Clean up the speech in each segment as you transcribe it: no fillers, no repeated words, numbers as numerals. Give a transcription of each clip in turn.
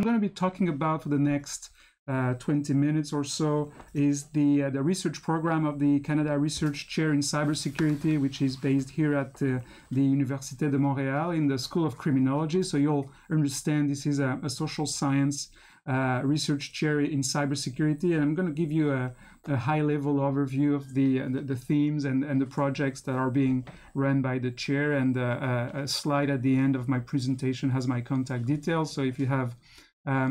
I'm going to be talking about for the next 20 minutes or so is the research program of the Canada Research Chair in Cybersecurity, which is based here at the University of Montreal in the School of Criminology. So you'll understand this is a social science research chair in cybersecurity, and I'm going to give you a high-level overview of the themes and the projects that are being run by the chair, and a slide at the end of my presentation has my contact details. So if you have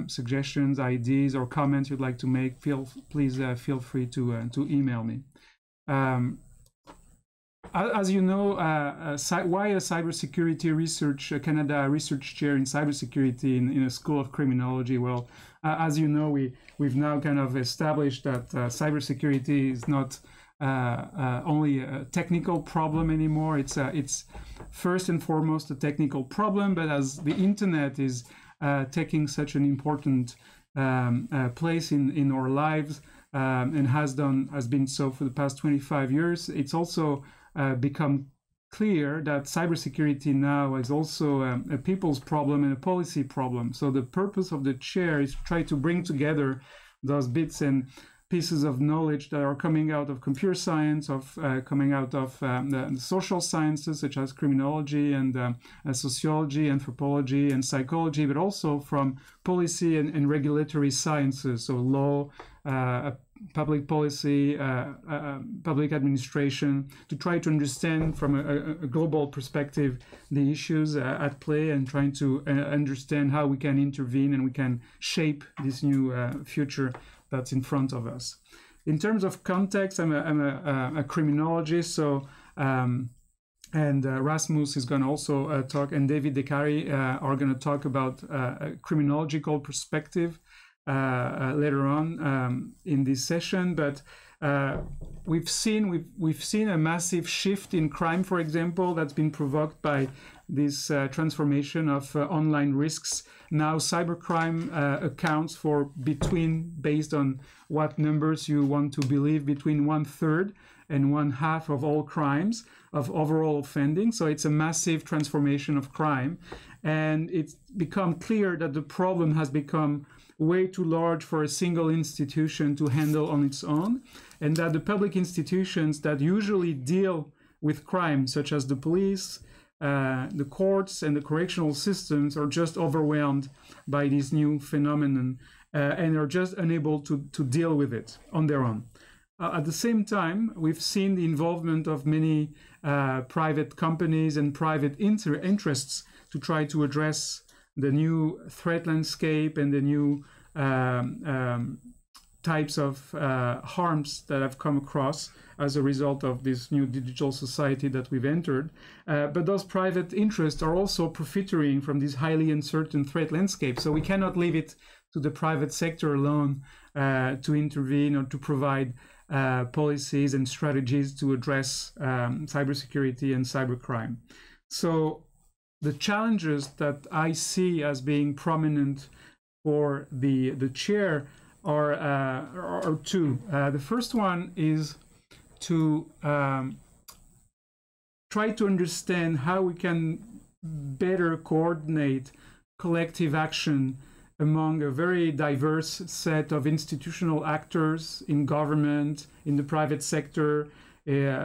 suggestions, ideas, or comments you'd like to make, please feel free to email me. As you know, why a cybersecurity research, Canada Research Chair in Cybersecurity in a School of Criminology? Well, as you know, we've now kind of established that cybersecurity is not only a technical problem anymore. It's first and foremost a technical problem, but as the internet is taking such an important place in our lives, and has been so for the past 25 years, it's also become clear that cybersecurity now is also a people's problem and a policy problem. So the purpose of the chair is to try to bring together those bits and pieces of knowledge that are coming out of computer science, coming out of the social sciences such as criminology and sociology, anthropology, and psychology, but also from policy and regulatory sciences, so law, public policy, public administration, to try to understand from a global perspective the issues at play, and trying to understand how we can intervene and we can shape this new future that's in front of us. In terms of context, I'm a criminologist, so and Rasmus is going to also talk, and David Decari are going to talk about a criminological perspective later on in this session. But we've seen a massive shift in crime, for example, that's been provoked by this transformation of online risks. Now cybercrime accounts for based on what numbers you want to believe, between 1/3 and 1/2 of all crimes, of overall offending. So it's a massive transformation of crime, and it's become clear that the problem has become way too large for a single institution to handle on its own, and that the public institutions that usually deal with crime, such as the police, the courts, and the correctional systems, are just overwhelmed by this new phenomenon and are just unable to deal with it on their own. At the same time, we've seen the involvement of many private companies and private interests to try to address the new threat landscape and the new types of harms that have come across as a result of this new digital society that we've entered. But those private interests are also profiteering from this highly uncertain threat landscape. So we cannot leave it to the private sector alone to intervene or to provide policies and strategies to address cybersecurity and cybercrime. So the challenges that I see as being prominent for the chair are two. The first one is to try to understand how we can better coordinate collective action among a very diverse set of institutional actors in government, in the private sector,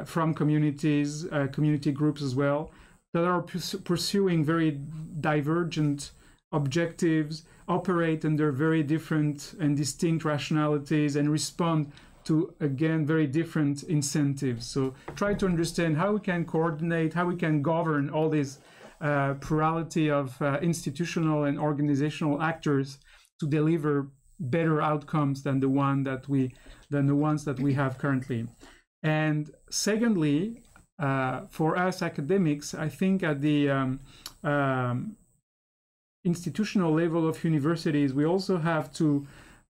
from communities, community groups as well, that are pursuing very divergent objectives, operate under very different and distinct rationalities, and respond to, again, very different incentives. So try to understand how we can coordinate, how we can govern all this plurality of institutional and organizational actors to deliver better outcomes than the ones that we have currently. And secondly, for us academics, I think at the institutional level of universities, we also have to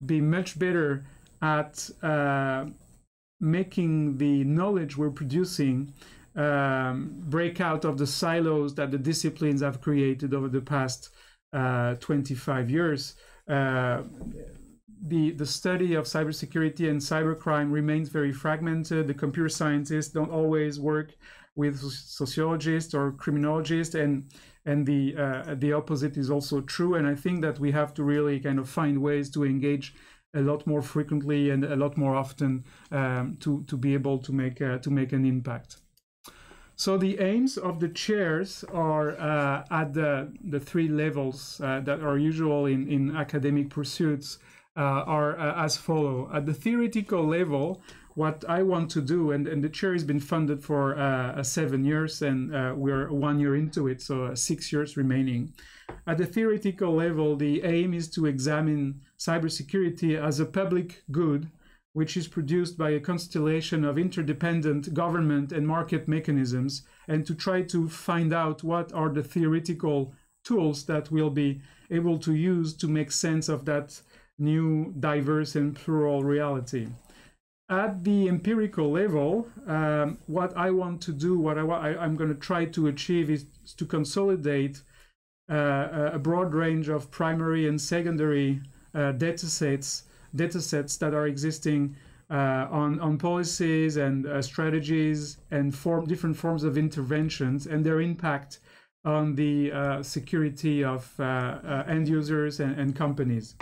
be much better at making the knowledge we're producing break out of the silos that the disciplines have created over the past 25 years. The study of cybersecurity and cybercrime remains very fragmented. The computer scientists don't always work with sociologists or criminologists, and and the opposite is also true. And I think that we have to really kind of find ways to engage a lot more frequently and a lot more often to be able to make an impact. So the aims of the chairs are at the three levels that are usual in academic pursuits are as follow. At the theoretical level, what I want to do, and the chair has been funded for 7 years, and we're 1 year into it, so 6 years remaining. At the theoretical level, the aim is to examine cybersecurity as a public good, which is produced by a constellation of interdependent government and market mechanisms, and to try to find out what are the theoretical tools that we'll be able to use to make sense of that new, diverse, and plural reality. At the empirical level, what I want to do, what I'm going to try to achieve is to consolidate a broad range of primary and secondary datasets that are existing on policies and strategies and different forms of interventions and their impact on the security of end users and companies.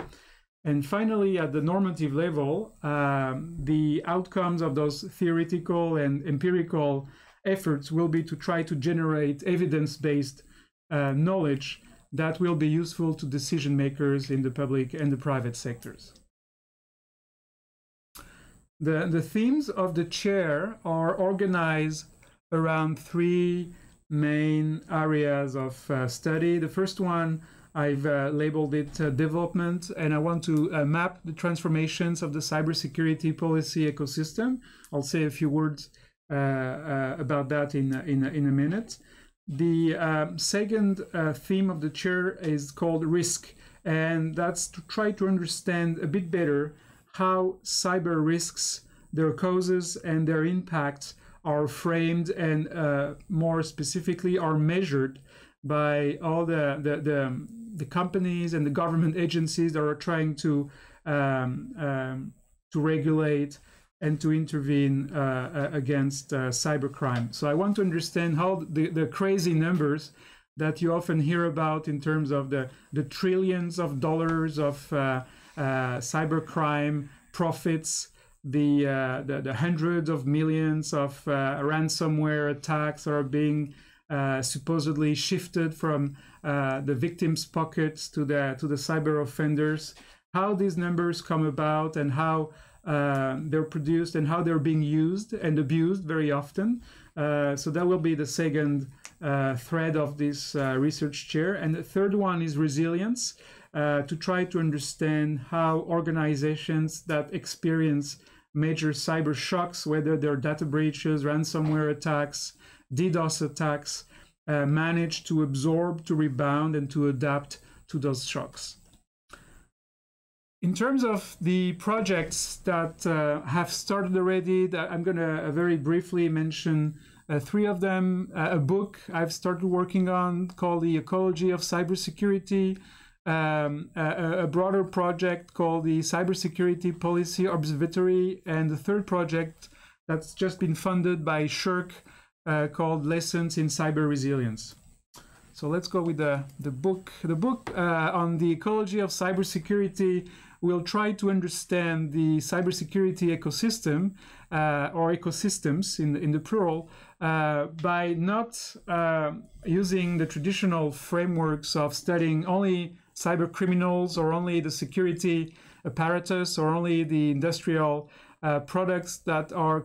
And finally, at the normative level, the outcomes of those theoretical and empirical efforts will be to try to generate evidence-based knowledge that will be useful to decision makers in the public and the private sectors. The themes of the chair are organized around three main areas of study. The first one, I've labeled it development, and I want to map the transformations of the cybersecurity policy ecosystem. I'll say a few words about that in a minute. The second theme of the chair is called risk, and that's to try to understand a bit better how cyber risks, their causes and their impacts are framed and more specifically are measured by all the companies and the government agencies that are trying to regulate and to intervene against cybercrime. So I want to understand how the crazy numbers that you often hear about in terms of the trillions of dollars of cybercrime profits, the hundreds of millions of ransomware attacks are being supposedly shifted from the victims' pockets to the cyber offenders, how these numbers come about and how they're produced and how they're being used and abused very often. So that will be the second thread of this research chair. And the third one is resilience, to try to understand how organizations that experience major cyber shocks, whether they're data breaches, ransomware attacks, DDoS attacks, manage to absorb, to rebound, and to adapt to those shocks. In terms of the projects that have started already, I'm going to very briefly mention three of them. A book I've started working on called The Ecology of Cybersecurity, a broader project called the Cybersecurity Policy Observatory, and the third project that's just been funded by SHIRK called Lessons in Cyber Resilience. So let's go with the book. The book on the ecology of cybersecurity will try to understand the cybersecurity ecosystem or ecosystems in the plural by not using the traditional frameworks of studying only cyber criminals or only the security apparatus or only the industrial products that are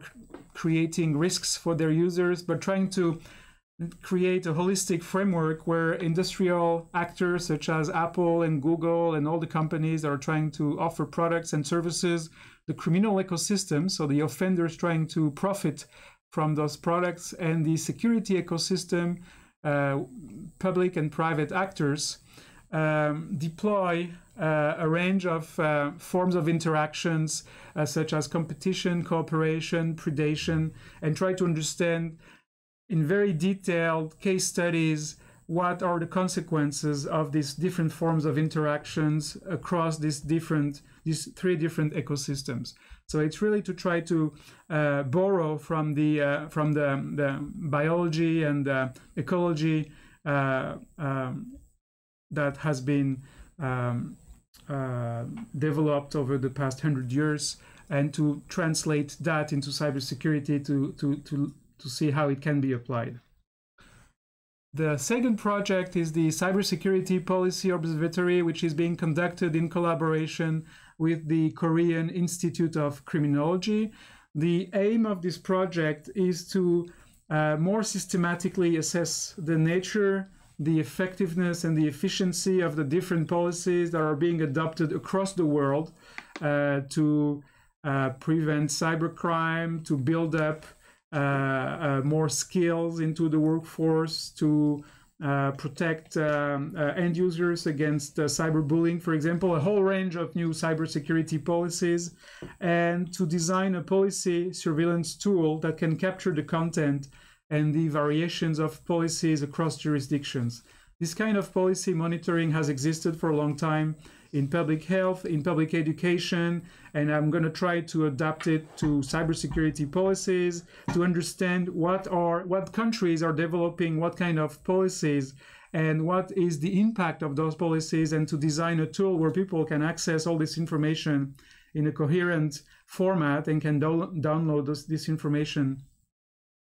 creating risks for their users, but trying to create a holistic framework where industrial actors such as Apple and Google and all the companies that are trying to offer products and services, the criminal ecosystem, so the offenders trying to profit from those products, and the security ecosystem, public and private actors, deploy a range of forms of interactions such as competition, cooperation, predation, and try to understand in very detailed case studies what are the consequences of these different forms of interactions across these three different ecosystems. So it's really to try to borrow from the biology and ecology that has been developed over the past 100 years, and to translate that into cybersecurity to see how it can be applied. The second project is the Cybersecurity Policy Observatory, which is being conducted in collaboration with the Korean Institute of Criminology. The aim of this project is to more systematically assess the nature, the effectiveness, and the efficiency of the different policies that are being adopted across the world to prevent cybercrime, to build up more skills into the workforce, to protect end users against cyberbullying, for example, a whole range of new cybersecurity policies, and to design a policy surveillance tool that can capture the content and the variations of policies across jurisdictions. This kind of policy monitoring has existed for a long time in public health, in public education, and I'm going to try to adapt it to cybersecurity policies to understand what countries are developing what kind of policies and what is the impact of those policies, and to design a tool where people can access all this information in a coherent format and can download this information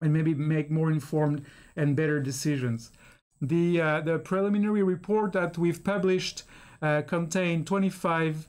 and maybe make more informed and better decisions. The preliminary report that we've published contain 25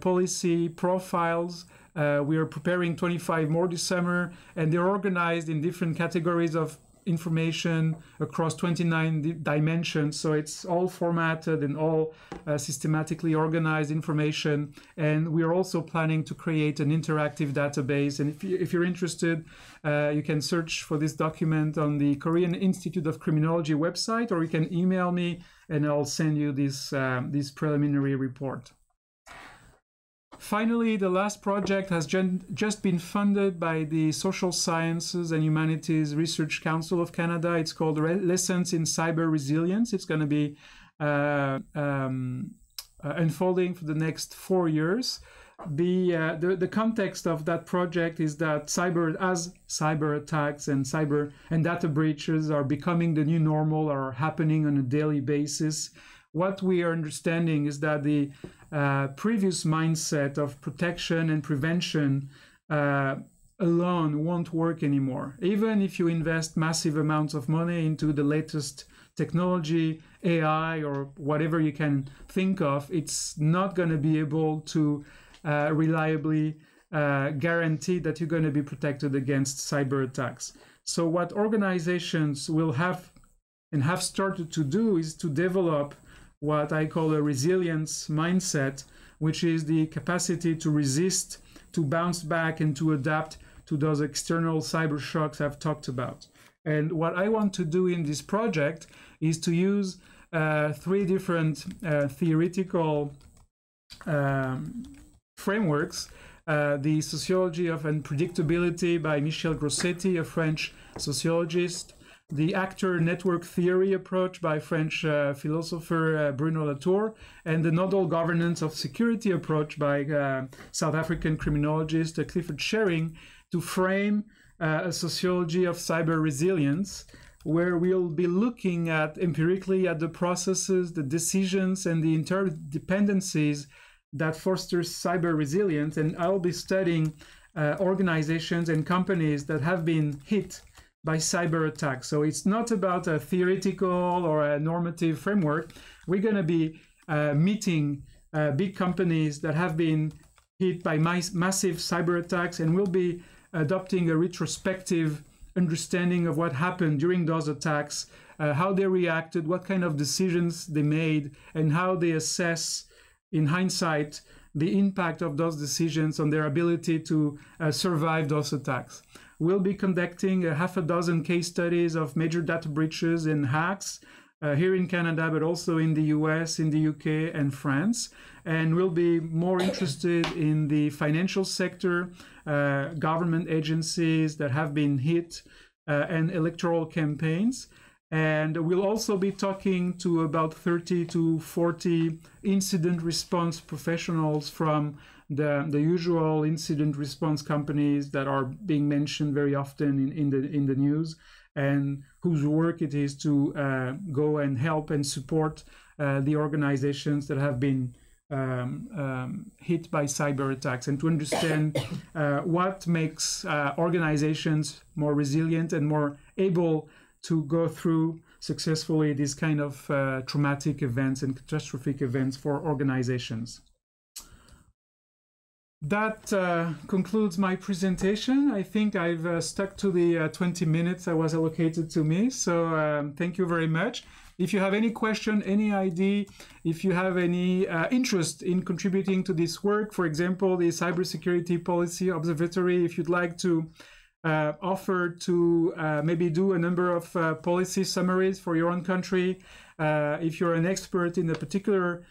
policy profiles. We are preparing 25 more this summer, and they're organized in different categories of information across 29 dimensions. So it's all formatted and all systematically organized information. And we are also planning to create an interactive database. And if you're interested, you can search for this document on the Korean Institute of Criminology website, or you can email me and I'll send you this preliminary report. Finally, the last project has just been funded by the Social Sciences and Humanities Research Council of Canada. It's called Lessons in Cyber Resilience. It's going to be unfolding for the next 4 years. The context of that project is that cyber attacks and data breaches are becoming the new normal, are happening on a daily basis. What we are understanding is that the previous mindset of protection and prevention alone won't work anymore. Even if you invest massive amounts of money into the latest technology, AI, or whatever you can think of, it's not going to be able to reliably guarantee that you're going to be protected against cyber attacks. So what organizations will have and have started to do is to develop what I call a resilience mindset, which is the capacity to resist, to bounce back, and to adapt to those external cyber shocks I've talked about. And what I want to do in this project is to use 3 different theoretical frameworks. The Sociology of Unpredictability by Michel Grossetti, a French sociologist, the actor network theory approach by French philosopher Bruno Latour, and the nodal governance of security approach by South African criminologist Clifford Schering, to frame a sociology of cyber resilience, where we'll be looking at empirically at the processes, the decisions, and the interdependencies that fosters cyber resilience. And I'll be studying organizations and companies that have been hit by cyber attacks. So it's not about a theoretical or a normative framework. We're going to be meeting big companies that have been hit by massive cyber attacks, and we'll be adopting a retrospective understanding of what happened during those attacks, how they reacted, what kind of decisions they made, and how they assess, in hindsight, the impact of those decisions on their ability to survive those attacks. We'll be conducting a half a dozen case studies of major data breaches and hacks here in Canada, but also in the US, in the UK, and France. And we'll be more interested in the financial sector, government agencies that have been hit, and electoral campaigns. And we'll also be talking to about 30 to 40 incident response professionals from the usual incident response companies that are being mentioned very often in the news, and whose work it is to go and help and support the organizations that have been hit by cyber attacks, and to understand what makes organizations more resilient and more able to go through successfully these kind of traumatic events and catastrophic events for organizations. That concludes my presentation. I think I've stuck to the 20 minutes that was allocated to me. So thank you very much. If you have any question, any idea, if you have any interest in contributing to this work, for example, the Cybersecurity Policy Observatory, if you'd like to offer to maybe do a number of policy summaries for your own country, if you're an expert in a particular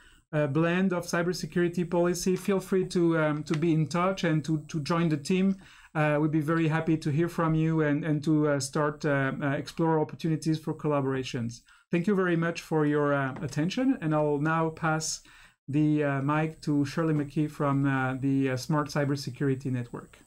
blend of cybersecurity policy, feel free to be in touch and to join the team. We'd be very happy to hear from you and to start explore opportunities for collaborations. Thank you very much for your attention, and I'll now pass the mic to Shirley McKee from the Smart Cybersecurity Network.